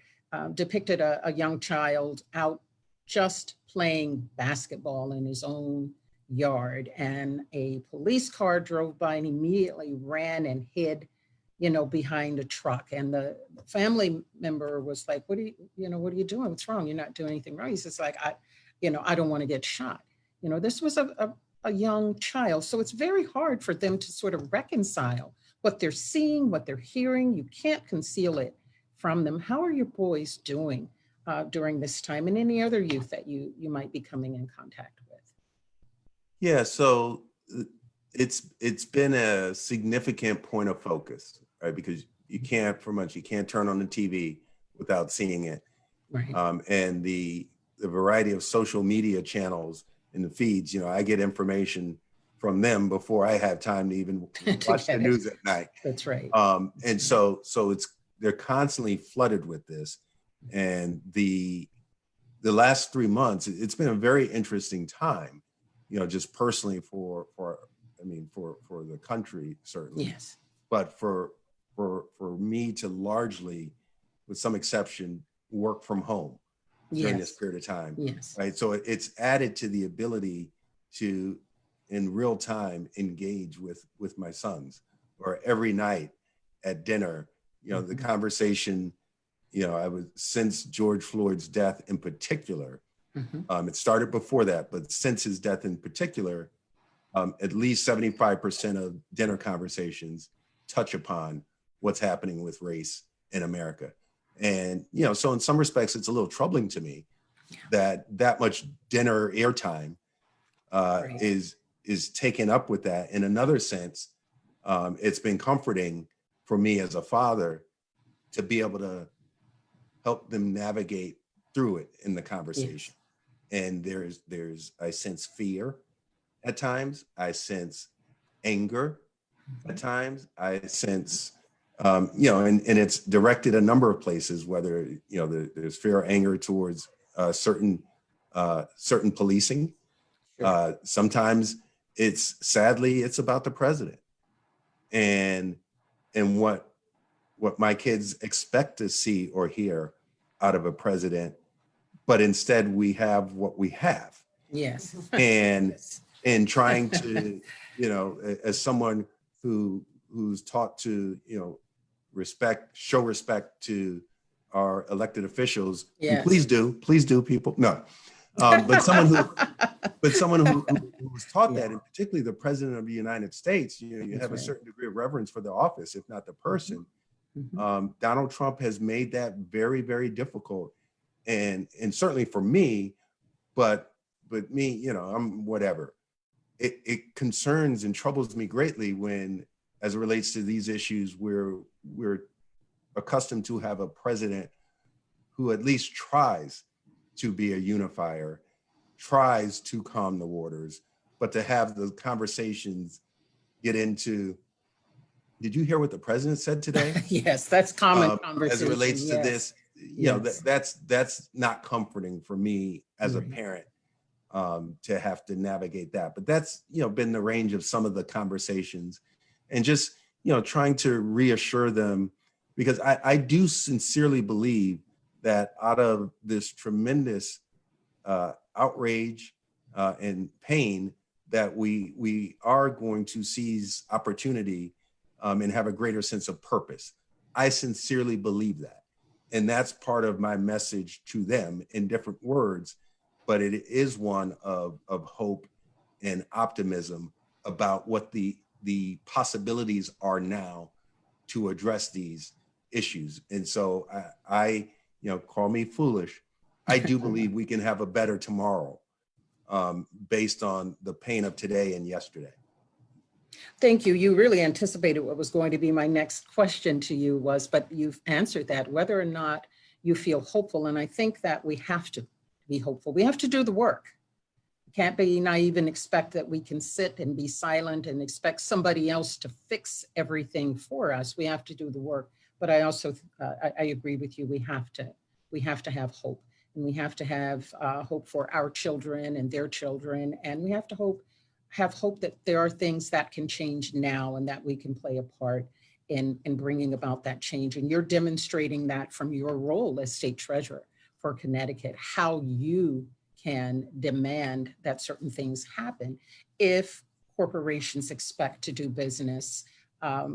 depicted a young child out just playing basketball in his own yard, and a police car drove by and immediately ran and hid, behind a truck. And the family member was like, what are you doing? What's wrong? You're not doing anything wrong. He's just like, I don't want to get shot. This was a young child. So it's very hard for them to sort of reconcile what they're seeing, what they're hearing. You can't conceal it from them. How are your boys doing during this time, and any other youth that you might be coming in contact with? Yeah, so it's been a significant point of focus, right? Because you can't turn on the TV without seeing it. Right. And the variety of social media channels and the feeds, I get information from them before I have time to even watch the news at night. That's right. And so they're constantly flooded with this. And the last 3 months, it's been a very interesting time, just personally for the country, certainly. Yes. but for me to largely, with some exception, work from home during this period of time. Yes. Right. So it's added to the ability to, in real time, engage with my sons, or every night at dinner, the conversation, I was, since George Floyd's death in particular, it started before that, but since his death in particular, at least 75% of dinner conversations touch upon what's happening with race in America. And, so in some respects, it's a little troubling to me that much dinner airtime is taken up with that. In another sense, it's been comforting for me as a father to be able to help them navigate through it in the conversation. Yes. And there's, I sense fear at times. I sense anger at times. I sense, and it's directed a number of places, whether, there's fear or anger towards certain policing. Sure. Sometimes sadly, it's about the president and what my kids expect to see or hear out of a president, but instead we have what we have. Yes. And trying to, as someone who's taught to, show respect to our elected officials. Yes. Please do, people. No, but someone who was taught that, and particularly the president of the United States, you have a certain degree of reverence for the office, if not the person. Donald Trump has made that very, very difficult, and certainly for me, but me, I'm whatever. It concerns and troubles me greatly when, as it relates to these issues, we're accustomed to have a president who at least tries to be a unifier, tries to calm the waters, but to have the conversations get into, did you hear what the president said today? Yes, that's common conversation. As it relates to this, that's not comforting for me as a parent, to have to navigate that. But that's, been the range of some of the conversations, and just, trying to reassure them, because I do sincerely believe that out of this tremendous outrage and pain, that we are going to seize opportunity and have a greater sense of purpose. I sincerely believe that. And that's part of my message to them in different words, but it is one of hope and optimism about what the possibilities are now to address these issues. And so I call me foolish, I do believe we can have a better tomorrow based on the pain of today and yesterday. Thank you. You really anticipated what was going to be my next question to you but you've answered that, whether or not you feel hopeful. And I think that we have to be hopeful. We have to do the work. We can't be naive and expect that we can sit and be silent and expect somebody else to fix everything for us. We have to do the work. But I also, I agree with you. We have to have hope, and we have to have hope for our children and their children. And we have to have hope that there are things that can change now and that we can play a part in bringing about that change. And you're demonstrating that from your role as State Treasurer for Connecticut, how you can demand that certain things happen if corporations expect to do business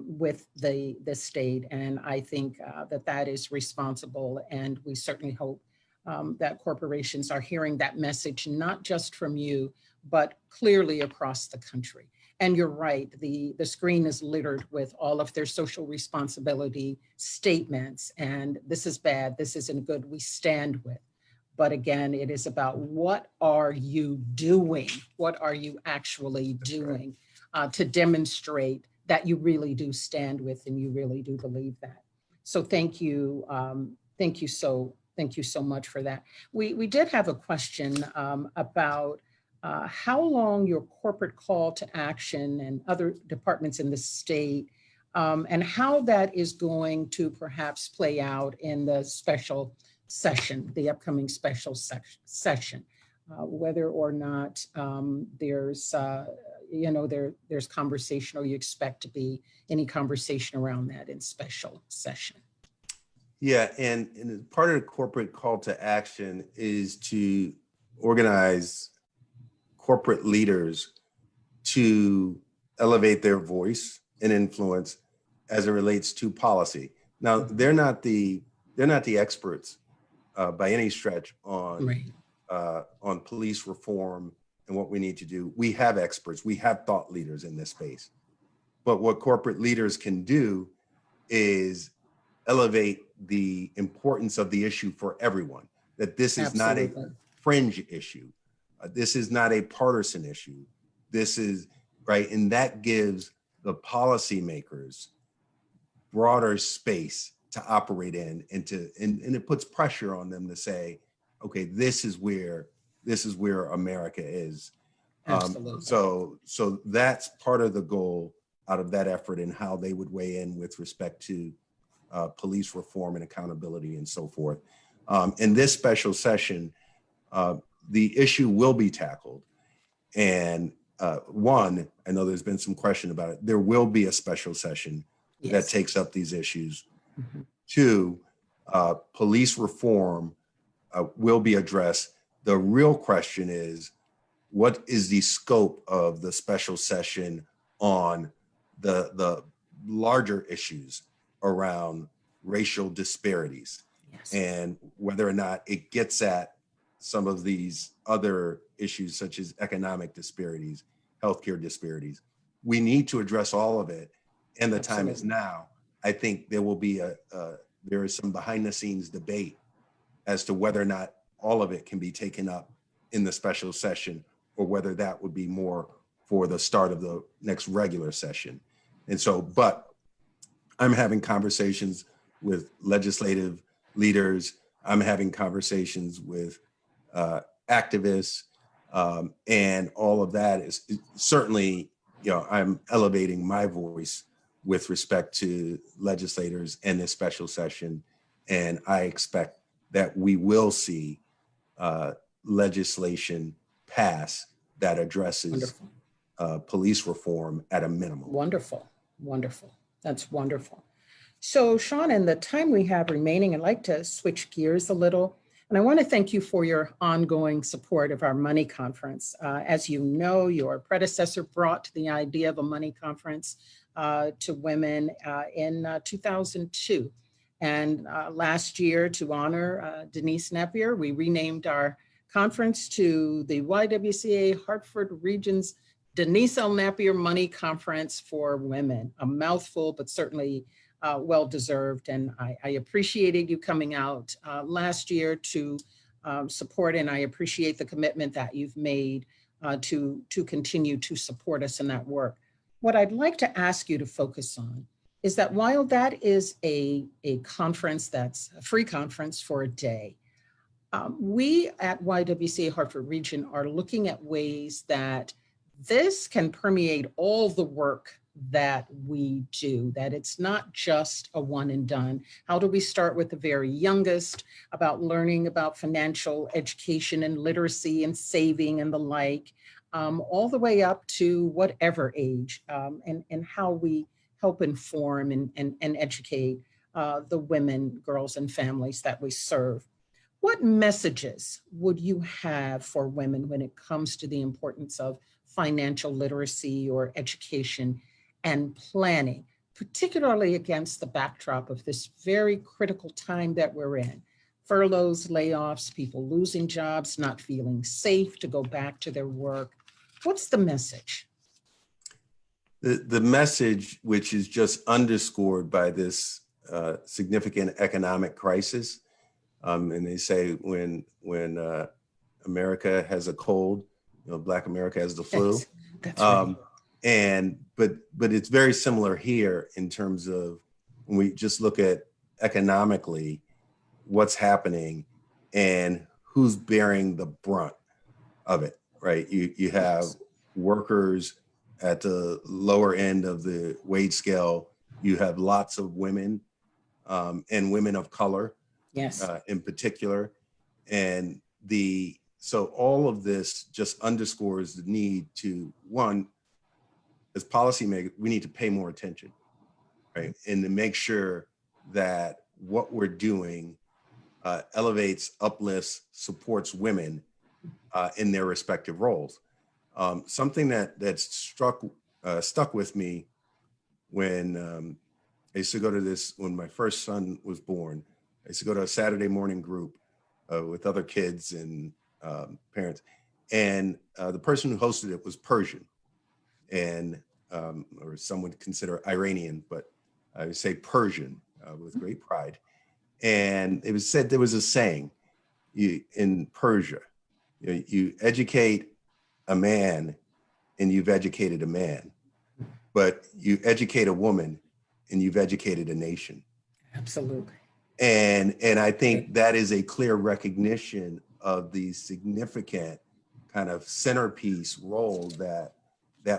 with the state. And I think that is responsible. And we certainly hope that corporations are hearing that message, not just from you, but clearly across the country. And you're right, the screen is littered with all of their social responsibility statements. And this is bad, this isn't good, we stand with. But again, it is about what are you doing? What are you actually doing to demonstrate that you really do stand with and you really do believe that? So thank you. Thank you so much for that. We did have a question about how long your corporate call to action and other departments in the state, and how that is going to perhaps play out in the special session, the upcoming special session, whether or not there's there's conversation, or you expect to be any conversation around that in special session? Yeah, and part of the corporate call to action is to organize corporate leaders to elevate their voice and influence as it relates to policy. Now, they're not the experts by any stretch on police reform and what we need to do. We have experts, we have thought leaders in this space. But what corporate leaders can do is elevate the importance of the issue for everyone, that this is Absolutely. Not a fringe issue. This is not a partisan issue. This is right. And that gives the policymakers broader space to operate in, and it puts pressure on them to say, okay, this is where America is. So that's part of the goal out of that effort, and how they would weigh in with respect to police reform and accountability and so forth. In this special session, the issue will be tackled. And one, I know there's been some question about it. There will be a special session that takes up these issues. Mm-hmm. Two, police reform will be addressed. The real question is, what is the scope of the special session on the larger issues around racial disparities, and whether or not it gets at some of these other issues such as economic disparities, healthcare disparities. We need to address all of it, and the time is now. I think there will be there is some behind the scenes debate as to whether or not all of it can be taken up in the special session, or whether that would be more for the start of the next regular session. And so, but I'm having conversations with legislative leaders. I'm having conversations with activists, and all of that is certainly, I'm elevating my voice with respect to legislators in this special session. And I expect that we will see legislation pass that addresses police reform at a minimum. Wonderful. That's wonderful. So Shawn, in the time we have remaining, I'd like to switch gears a little. And I want to thank you for your ongoing support of our money conference. As you know, your predecessor brought the idea of a money conference to women in 2002. And last year, to honor Denise Napier, we renamed our conference to the YWCA Hartford Region's Denise L. Napier Money Conference for Women. A mouthful, but certainly well-deserved. And I appreciated you coming out last year to support, and I appreciate the commitment that you've made to continue to support us in that work. What I'd like to ask you to focus on is that while that is a conference that's a free conference for a day, we at YWCA Hartford Region are looking at ways that this can permeate all the work that we do, that it's not just a one and done. How do we start with the very youngest about learning about financial education and literacy and saving and the like, all the way up to whatever age, and how we help inform and educate the women, girls, and families that we serve. What messages would you have for women when it comes to the importance of financial literacy or education and planning, particularly against the backdrop of this very critical time that we're in? Furloughs, layoffs, people losing jobs, not feeling safe to go back to their work. What's the message? The message, which is just underscored by this significant economic crisis, and they say when America has a cold, Black America has the flu. That's right. But it's very similar here in terms of when we just look at economically what's happening and who's bearing the brunt of it, right? You have workers at the lower end of the wage scale. You have lots of women and women of color, in particular. So all of this just underscores the need to, one, as policymakers, we need to pay more attention, right? And to make sure that what we're doing elevates, uplifts, supports women in their respective roles. Something that's stuck with me when I used to go to this, when my first son was born, I used to go to a Saturday morning group with other kids and parents. And the person who hosted it was Persian, and or some would consider Iranian, but I would say Persian with great pride. And it was said, there was a saying in Persia, you educate a man and you've educated a man, but you educate a woman and you've educated a nation. Absolutely. And I think that is a clear recognition of the significant kind of centerpiece role that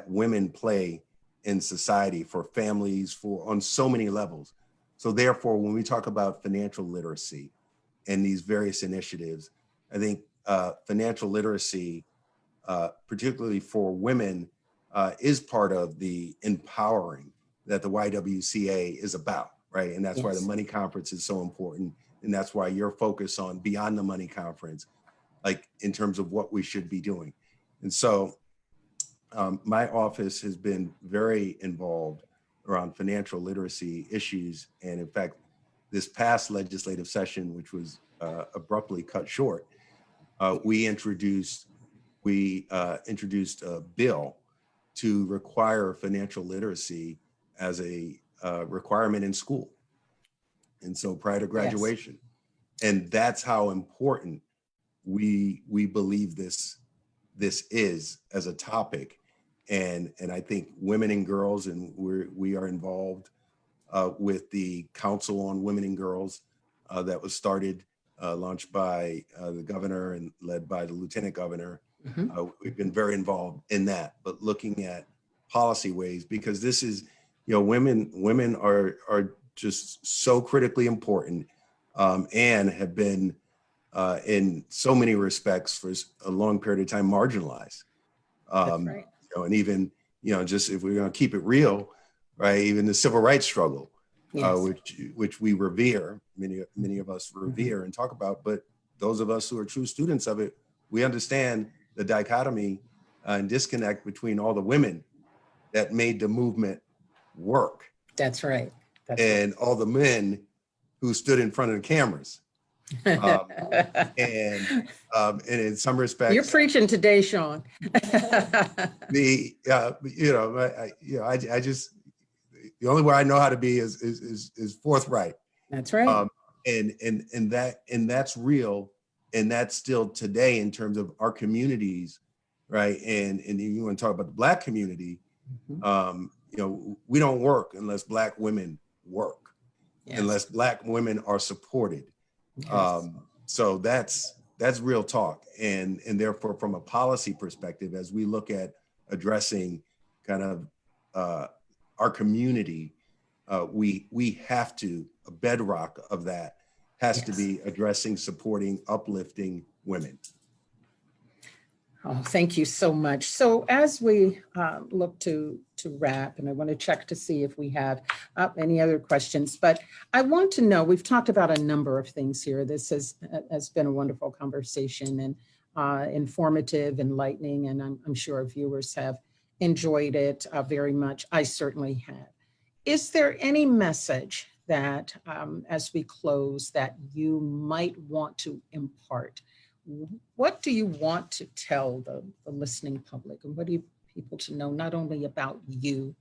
women play in society, for families, for on so many levels. So therefore, when we talk about financial literacy and these various initiatives, I think financial literacy, particularly for women, is part of the empowering that the YWCA is about, right? And that's why the Money Conference is so important. And that's why your focus on Beyond the Money Conference, like in terms of what we should be doing. And so my office has been very involved around financial literacy issues. And in fact, this past legislative session, which was abruptly cut short, we introduced a bill to require financial literacy as a requirement in school. And so prior to graduation. And that's how important we believe this is as a topic. And I think women and girls, and we are involved with the Council on Women and Girls that was started, launched by the governor and led by the lieutenant governor. We've been very involved in that, but looking at policy ways, because this is, women are just so critically important and have been in so many respects for a long period of time marginalized. That's right. And even, just if we're going to keep it real, right, even the civil rights struggle, which we revere, many of us revere and talk about, but those of us who are true students of it, we understand the dichotomy and disconnect between all the women that made the movement work. That's right. And all the men who stood in front of the cameras. And in some respects, you're preaching today, Shawn. I just, the only way I know how to be is forthright. That's right. And that's real, and that's still today in terms of our communities, right? And you want to talk about the Black community, we don't work unless Black women work, unless Black women are supported. So that's real talk. And therefore, from a policy perspective, as we look at addressing kind of our community, we have to, a bedrock of that has to be addressing, supporting, uplifting women. Oh, thank you so much. So as we look to wrap, and I want to check to see if we have any other questions, but I want to know, we've talked about a number of things here. This has been a wonderful conversation and informative, enlightening, and I'm sure our viewers have enjoyed it very much. I certainly have. Is there any message that as we close that you might want to impart? What do you want to tell the listening public, and what do you people to know not only about you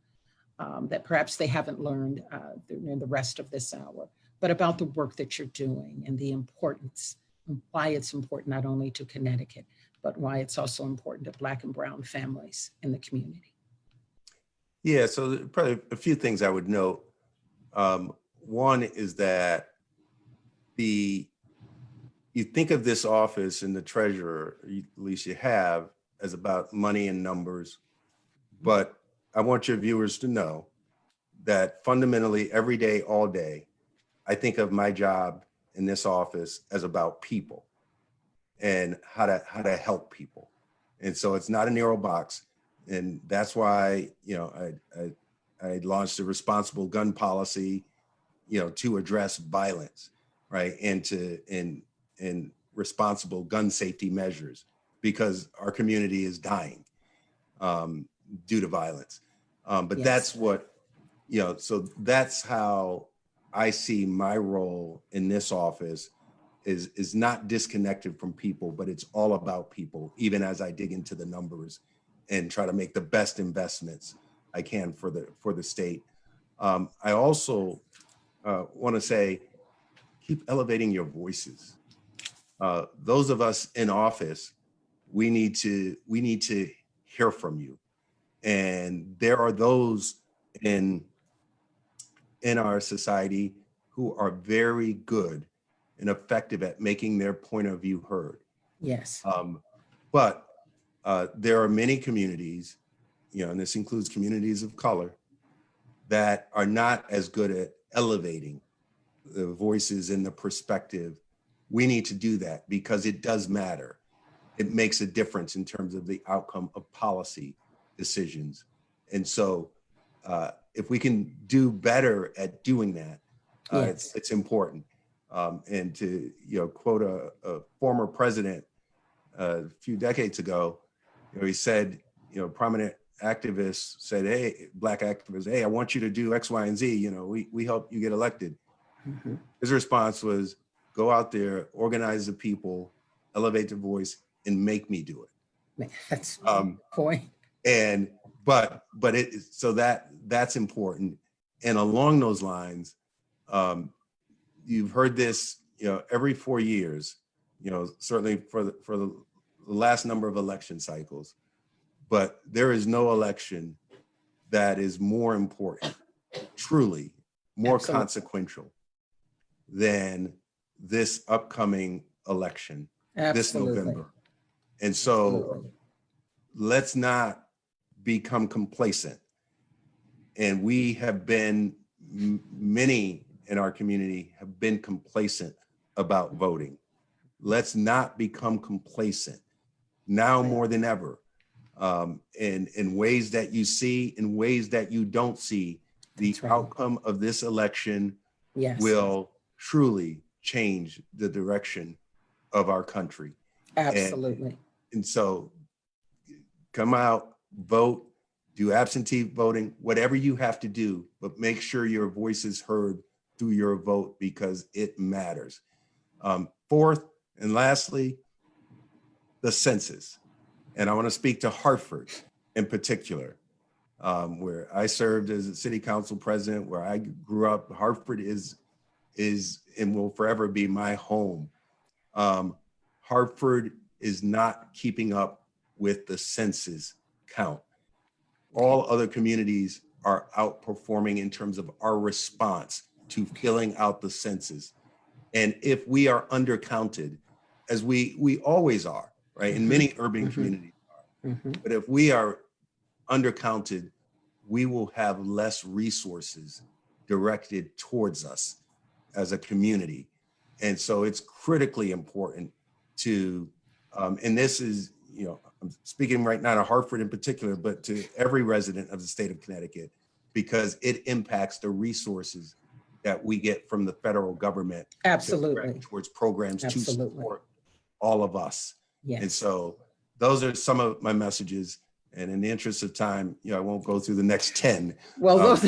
that perhaps they haven't learned in the rest of this hour, but about the work that you're doing and the importance and why it's important not only to Connecticut, but why it's also important to Black and Brown families in the community? Yeah, so probably a few things I would note. One is that you think of this office and the treasurer, at least you have, as about money and numbers. But I want your viewers to know that fundamentally every day, all day, I think of my job in this office as about people and how to help people. And so it's not a narrow box. And that's why, I launched a responsible gun policy, to address violence, right? And responsible gun safety measures, because our community is dying due to violence. But Yes. that's what, so that's how I see my role in this office is not disconnected from people, but it's all about people, even as I dig into the numbers and try to make the best investments I can for the state. I also want to say, keep elevating your voices. Those of us in office, we need to hear from you. And there are those in our society who are very good and effective at making their point of view heard. Yes. But there are many communities, and this includes communities of color, that are not as good at elevating the voices and the perspective. We need to do that because it does matter. It makes a difference in terms of the outcome of policy decisions. And so if we can do better at doing that, Yes. it's important. And to quote a former president a few decades ago, he said, prominent activists said, hey, Black activists, hey, I want you to do X, Y, and Z. We help you get elected. Mm-hmm. His response was, go out there, organize the people, elevate the voice, and make me do it. That's the point. And but so that's important. And along those lines, you've heard this, every 4 years, certainly for the last number of election cycles, but there is no election that is more important, truly more Absolutely. consequential than this upcoming election, Absolutely. this November. And so Absolutely. let's not become complacent. And we have been, many in our community have been complacent about voting. Let's not become complacent now more than ever. In ways that you see, in ways that you don't see, the That's right. outcome of this election Yes. will truly change the direction of our country. Absolutely. And so come out, vote, do absentee voting, whatever you have to do, but make sure your voice is heard through your vote because it matters. Fourth and lastly, the census. And I want to speak to Hartford in particular, where I served as a city council president, where I grew up. Hartford is and will forever be my home. Hartford is not keeping up with the census count. All other communities are outperforming in terms of our response to filling out the census. And if we are undercounted, as we always are, right? In many urban communities are. But if we are undercounted, we will have less resources directed towards us as a community. And so it's critically important to, and this is, I'm speaking right now to Hartford in particular, but to every resident of the state of Connecticut, because it impacts the resources that we get from the federal government. Absolutely. Towards programs Absolutely. to support all of us. Yes. And so those are some of my messages. And in the interest of time, I won't go through the next 10. Well,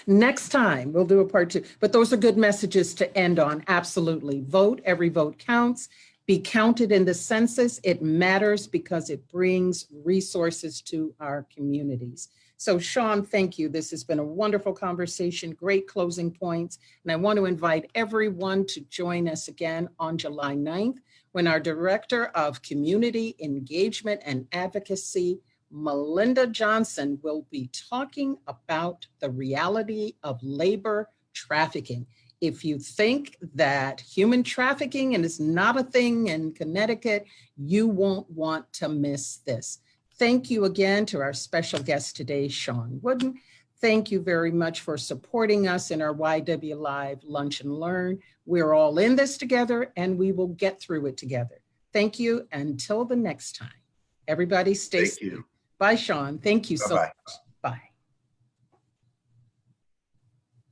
next time we'll do a part 2, but those are good messages to end on. Absolutely. Vote. Every vote counts. Be counted in the census. It matters because it brings resources to our communities. So Shawn, thank you. This has been a wonderful conversation, great closing points. And I want to invite everyone to join us again on July 9th, when our Director of Community Engagement and Advocacy, Melinda Johnson, will be talking about the reality of labor trafficking. If you think that human trafficking and is not a thing in Connecticut, you won't want to miss this. Thank you again to our special guest today, Shawn Wooden. Thank you very much for supporting us in our YWLive Lunch and Learn. We're all in this together and we will get through it together. Thank you. Until the next time, everybody stay safe. Bye, Shawn. Thank you so Bye-bye. much.